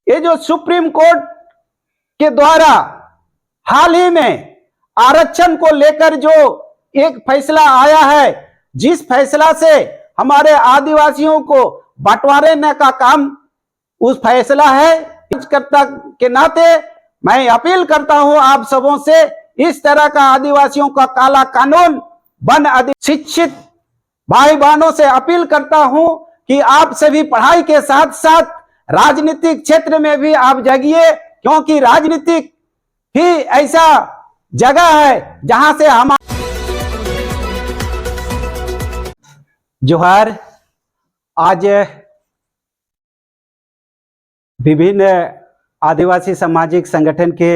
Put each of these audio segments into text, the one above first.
ये जो supreme court के द्वारा हाल ही में आरक्षण को लेकर जो एक फैसला आया है, जिस फैसला से हमारे आदिवासियों को बंटवारे न का काम उस फैसला है, कर्ता के नाते मैं अपील करता हूं आप सबों से, इस तरह का आदिवासियों का काला कानून शिक्षित भाई बहनों से अपील करता हूं कि आप सभी पढ़ाई के साथ साथ राजनीतिक क्षेत्र में भी आप जागिए, क्योंकि राजनीतिक ही ऐसा जगह है जहां से हम जोहार। आज विभिन्न आदिवासी सामाजिक संगठन के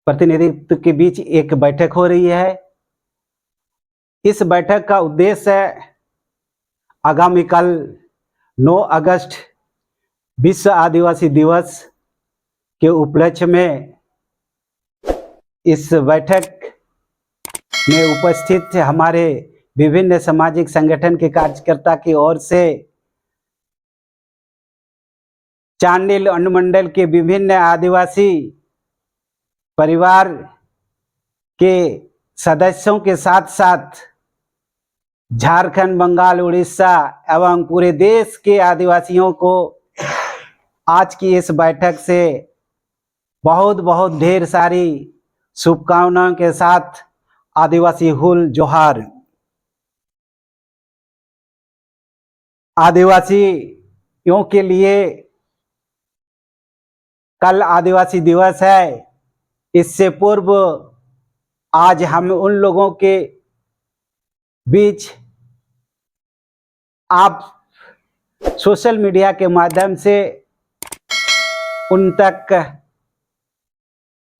प्रतिनिधित्व के बीच एक बैठक हो रही है। इस बैठक का उद्देश्य आगामी कल 9 अगस्त विश्व आदिवासी दिवस के उपलक्ष्य में इस बैठक में उपस्थित हमारे विभिन्न सामाजिक संगठन के कार्यकर्ता की ओर से चांडिल अनुमंडल के विभिन्न आदिवासी परिवार के सदस्यों के साथ साथ झारखंड, बंगाल, उड़ीसा एवं पूरे देश के आदिवासियों को आज की इस बैठक से बहुत बहुत ढेर सारी शुभकामनाओं के साथ आदिवासी हुल जोहार। आदिवासियों के लिए कल आदिवासी दिवस है। इससे पूर्व आज हम उन लोगों के बीच आप सोशल मीडिया के माध्यम से उन तक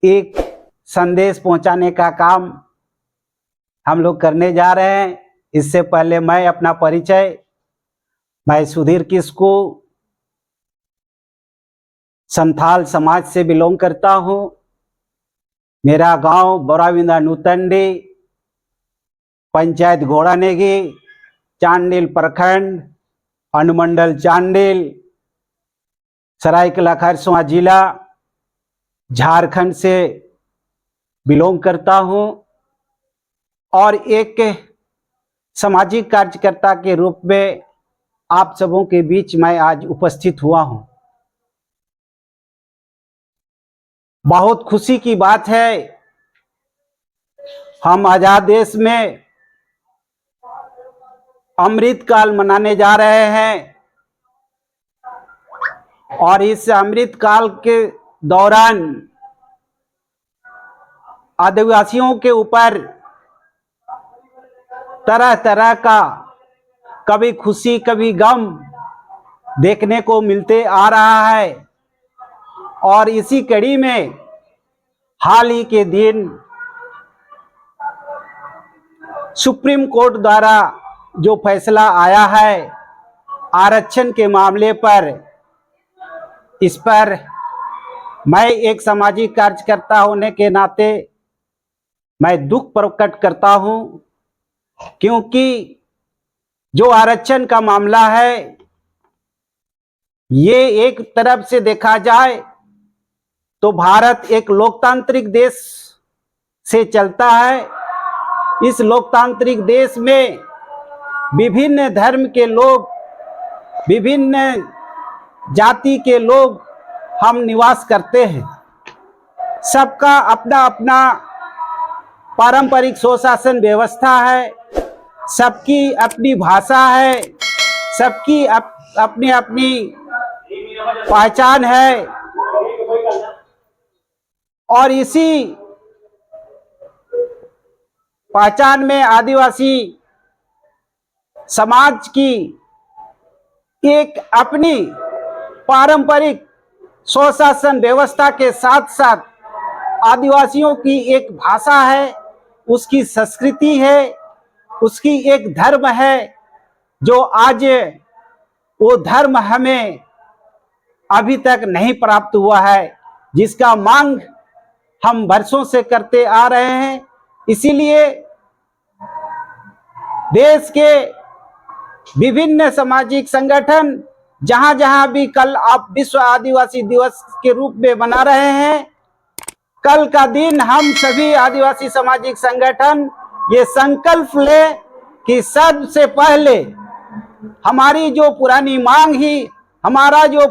एक संदेश पहुंचाने का काम हम लोग करने जा रहे हैं। इससे पहले मैं अपना परिचय, मैं सुधीर किस्कू संथाल समाज से बिलोंग करता हूं। मेरा गांव बोराविंदा नूतंडी, पंचायत घोड़ानेगी, चांडिल प्रखंड, अनुमंडल चांडिल, सरायकेला खरसुआ जिला, झारखंड से बिलोंग करता हूं और एक सामाजिक कार्यकर्ता के रूप में आप सबों के बीच मैं आज उपस्थित हुआ हूं। बहुत खुशी की बात है, हम आजाद देश में अमृत काल मनाने जा रहे हैं और इस अमृत काल के दौरान आदिवासियों के ऊपर तरह तरह का कभी खुशी कभी गम देखने को मिलते आ रहा है। और इसी कड़ी में हाल ही के दिन सुप्रीम कोर्ट द्वारा जो फैसला आया है आरक्षण के मामले पर, इस पर मैं एक सामाजिक कार्यकर्ता होने के नाते मैं दुख प्रकट करता हूं, क्योंकि जो आरक्षण का मामला है ये एक तरफ से देखा जाए तो भारत एक लोकतांत्रिक देश से चलता है। इस लोकतांत्रिक देश में विभिन्न धर्म के लोग, विभिन्न जाति के लोग हम निवास करते हैं। सबका अपना अपना पारंपरिक स्वशासन व्यवस्था है, सबकी अपनी भाषा है, सबकी अपनी अपनी पहचान है। और इसी पहचान में आदिवासी समाज की एक अपनी पारंपरिक स्वशासन व्यवस्था के साथ साथ आदिवासियों की एक भाषा है, उसकी संस्कृति है, उसकी एक धर्म है, जो आज वो धर्म हमें अभी तक नहीं प्राप्त हुआ है, जिसका मांग हम वर्षों से करते आ रहे हैं। इसीलिए देश के विभिन्न सामाजिक संगठन जहां जहां भी कल आप विश्व आदिवासी दिवस के रूप में मना रहे हैं, कल का दिन हम सभी आदिवासी सामाजिक संगठन ये संकल्प ले कि सबसे पहले हमारी जो पुरानी मांग ही, हमारा जो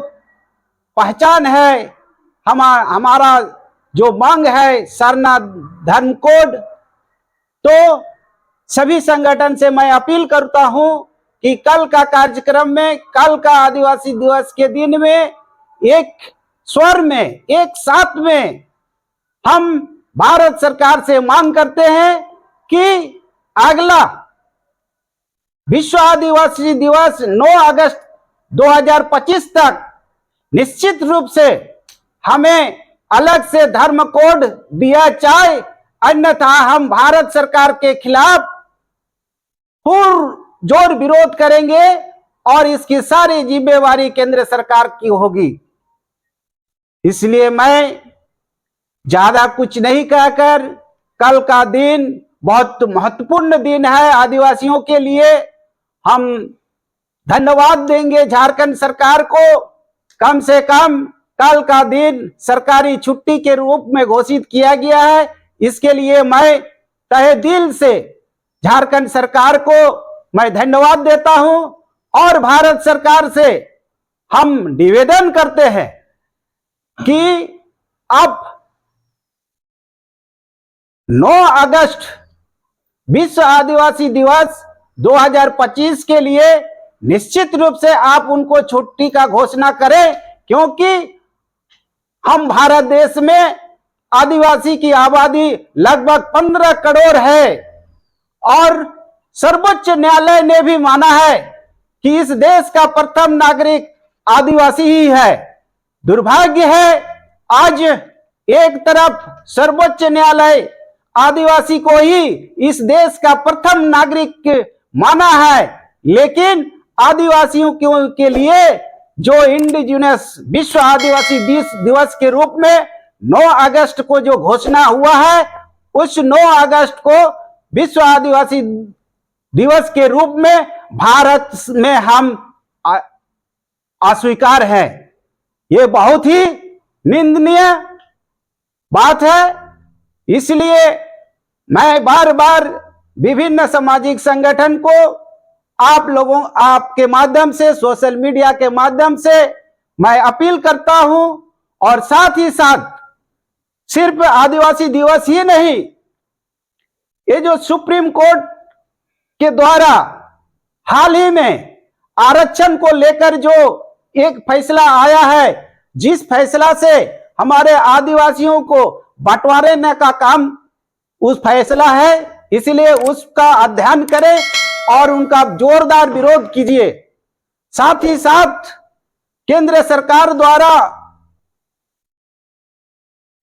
पहचान है, हमारा जो मांग है सरना धर्म कोड, तो सभी संगठन से मैं अपील करता हूं कि कल का कार्यक्रम में, कल का आदिवासी दिवस के दिन में एक स्वर में, एक साथ में हम भारत सरकार से मांग करते हैं कि अगला विश्व आदिवासी दिवस 9 अगस्त 2025 तक निश्चित रूप से हमें अलग से धर्म कोड दिया जाए, अन्यथा हम भारत सरकार के खिलाफ पुरजोर विरोध करेंगे और इसकी सारी जिम्मेवारी केंद्र सरकार की होगी। इसलिए मैं ज्यादा कुछ नहीं कहकर, कल का दिन बहुत महत्वपूर्ण दिन है आदिवासियों के लिए, हम धन्यवाद देंगे झारखंड सरकार को। कम से कम कल का दिन सरकारी छुट्टी के रूप में घोषित किया गया है, इसके लिए मैं तहे दिल से झारखंड सरकार को मैं धन्यवाद देता हूं और भारत सरकार से हम निवेदन करते हैं कि अब 9 अगस्त विश्व आदिवासी दिवस 2025 के लिए निश्चित रूप से आप उनको छुट्टी का घोषणा करें, क्योंकि हम भारत देश में आदिवासी की आबादी लगभग 15 करोड़ है और सर्वोच्च न्यायालय ने भी माना है कि इस देश का प्रथम नागरिक आदिवासी ही है। दुर्भाग्य है आज एक तरफ सर्वोच्च न्यायालय आदिवासी को ही इस देश का प्रथम नागरिक माना है, लेकिन आदिवासियों के लिए जो इंडिजिनस विश्व आदिवासी दिवस के रूप में 9 अगस्त को जो घोषणा हुआ है, उस 9 अगस्त को विश्व आदिवासी दिवस के रूप में भारत में हम अस्वीकार है। ये बहुत ही निंदनीय बात है। इसलिए मैं बार बार विभिन्न सामाजिक संगठन को आपके माध्यम से, सोशल मीडिया के माध्यम से मैं अपील करता हूं, और साथ ही साथ सिर्फ आदिवासी दिवस ही नहीं, ये जो सुप्रीम कोर्ट के द्वारा हाल ही में आरक्षण को लेकर जो एक फैसला आया है, जिस फैसला से हमारे आदिवासियों को बंटवारे का काम उस फैसला है, इसलिए उसका अध्ययन करें और उनका जोरदार विरोध कीजिए। साथ ही साथ केंद्र सरकार द्वारा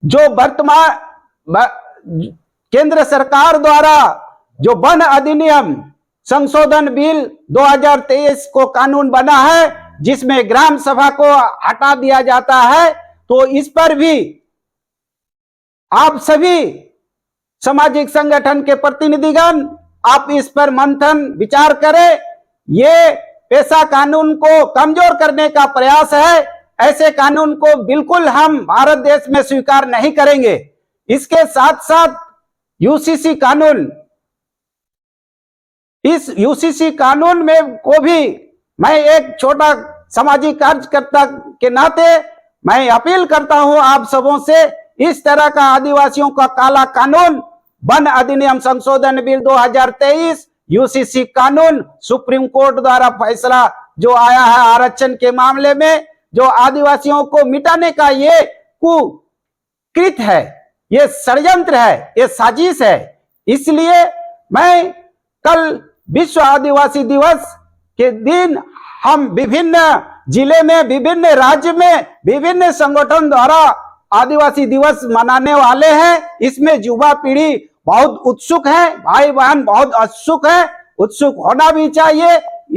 जो जो वन अधिनियम संशोधन बिल 2023 को कानून बना है, जिसमें ग्राम सभा को हटा दिया जाता है, तो इस पर भी आप सभी सामाजिक संगठन के प्रतिनिधिगण आप इस पर मंथन विचार करें। ये पेशा कानून को कमजोर करने का प्रयास है। ऐसे कानून को बिल्कुल हम भारत देश में स्वीकार नहीं करेंगे। इसके साथ साथ यूसीसी कानून, इस यूसीसी कानून में को भी मैं एक छोटा सामाजिक कार्यकर्ता के नाते मैं अपील करता हूं आप सबों से, इस तरह का आदिवासियों का काला कानून, वन अधिनियम संशोधन बिल 2023, यूसीसी कानून, सुप्रीम कोर्ट द्वारा फैसला जो आया है आरक्षण के मामले में, जो आदिवासियों को मिटाने का ये कुकृत है, ये षड्यंत्र है, ये साजिश है। इसलिए मैं कल विश्व आदिवासी दिवस के दिन हम विभिन्न जिले में, विभिन्न राज्य में, विभिन्न संगठन द्वारा आदिवासी दिवस मनाने वाले हैं। इसमें युवा पीढ़ी बहुत उत्सुक है, भाई बहन बहुत उत्सुक है, उत्सुक होना भी चाहिए।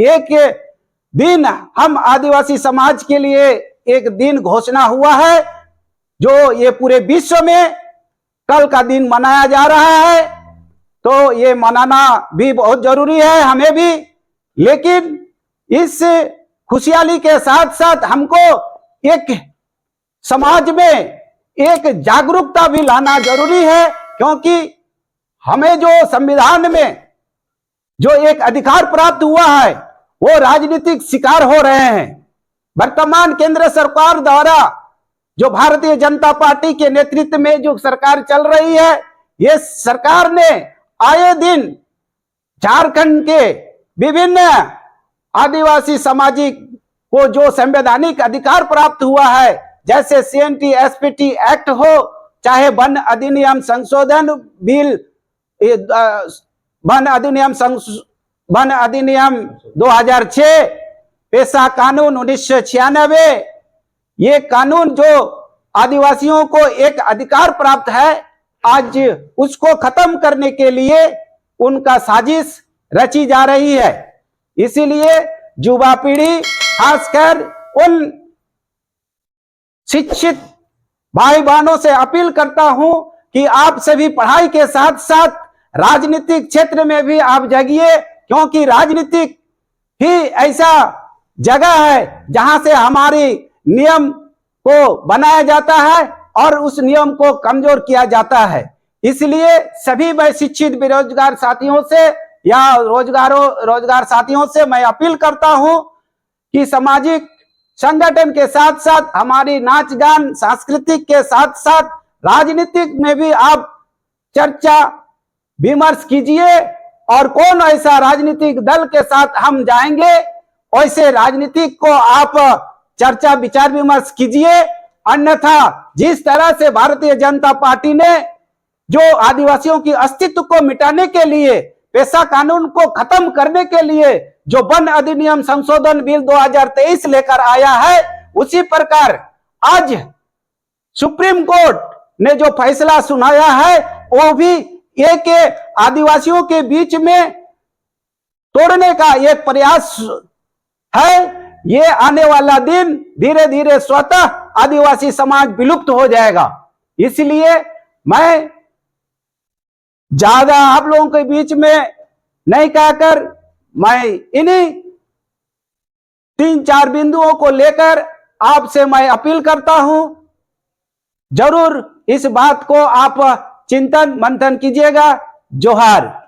एक दिन हम आदिवासी समाज के लिए एक दिन घोषणा हुआ है, जो ये पूरे विश्व में कल का दिन मनाया जा रहा है, तो ये मनाना भी बहुत जरूरी है हमें भी। लेकिन इस खुशहाली के साथ साथ हमको एक समाज में एक जागरूकता भी लाना जरूरी है, क्योंकि हमें जो संविधान में जो एक अधिकार प्राप्त हुआ है वो राजनीतिक शिकार हो रहे हैं। वर्तमान केंद्र सरकार द्वारा जो भारतीय जनता पार्टी के नेतृत्व में जो सरकार चल रही है, ये सरकार ने आए दिन झारखंड के विभिन्न आदिवासी सामाजिक को जो संवैधानिक अधिकार प्राप्त हुआ है, जैसे CNT SPT एक्ट हो, चाहे वन अधिनियम संशोधन बिल, वन अधिनियम 2006, पेशा कानून 1996, ये कानून जो आदिवासियों को एक अधिकार प्राप्त है, आज उसको खत्म करने के लिए उनका साजिश रची जा रही है। इसीलिए युवा पीढ़ी, खासकर उन शिक्षित भाई बहनों से अपील करता हूं कि आप सभी पढ़ाई के साथ साथ राजनीतिक क्षेत्र में भी आप जागिए, क्योंकि राजनीतिक ही ऐसा जगह है जहां से हमारी नियम को बनाया जाता है और उस नियम को कमजोर किया जाता है। इसलिए सभी मैं शिक्षित बेरोजगार साथियों से या रोजगार साथियों से मैं अपील करता हूं कि सामाजिक संगठन के साथ साथ हमारी नाच गान सांस्कृतिक के साथ साथ राजनीतिक में भी आप चर्चा विमर्श कीजिए, और कौन ऐसा राजनीतिक दल के साथ हम जाएंगे वैसे राजनीतिक को आप चर्चा विचार विमर्श कीजिए। अन्यथा जिस तरह से भारतीय जनता पार्टी ने जो आदिवासियों की अस्तित्व को मिटाने के लिए, पेशा कानून को खत्म करने के लिए जो वन अधिनियम संशोधन बिल 2023 लेकर आया है, उसी प्रकार आज सुप्रीम कोर्ट ने जो फैसला सुनाया है वो भी एक आदिवासियों के बीच में तोड़ने का एक प्रयास है। ये आने वाला दिन धीरे धीरे स्वतः आदिवासी समाज विलुप्त हो जाएगा। इसलिए मैं ज्यादा आप लोगों के बीच में नहीं कहकर मैं इन्हीं 3-4 बिंदुओं को लेकर आपसे मैं अपील करता हूं। जरूर इस बात को आप चिंतन मंथन कीजिएगा। जोहार।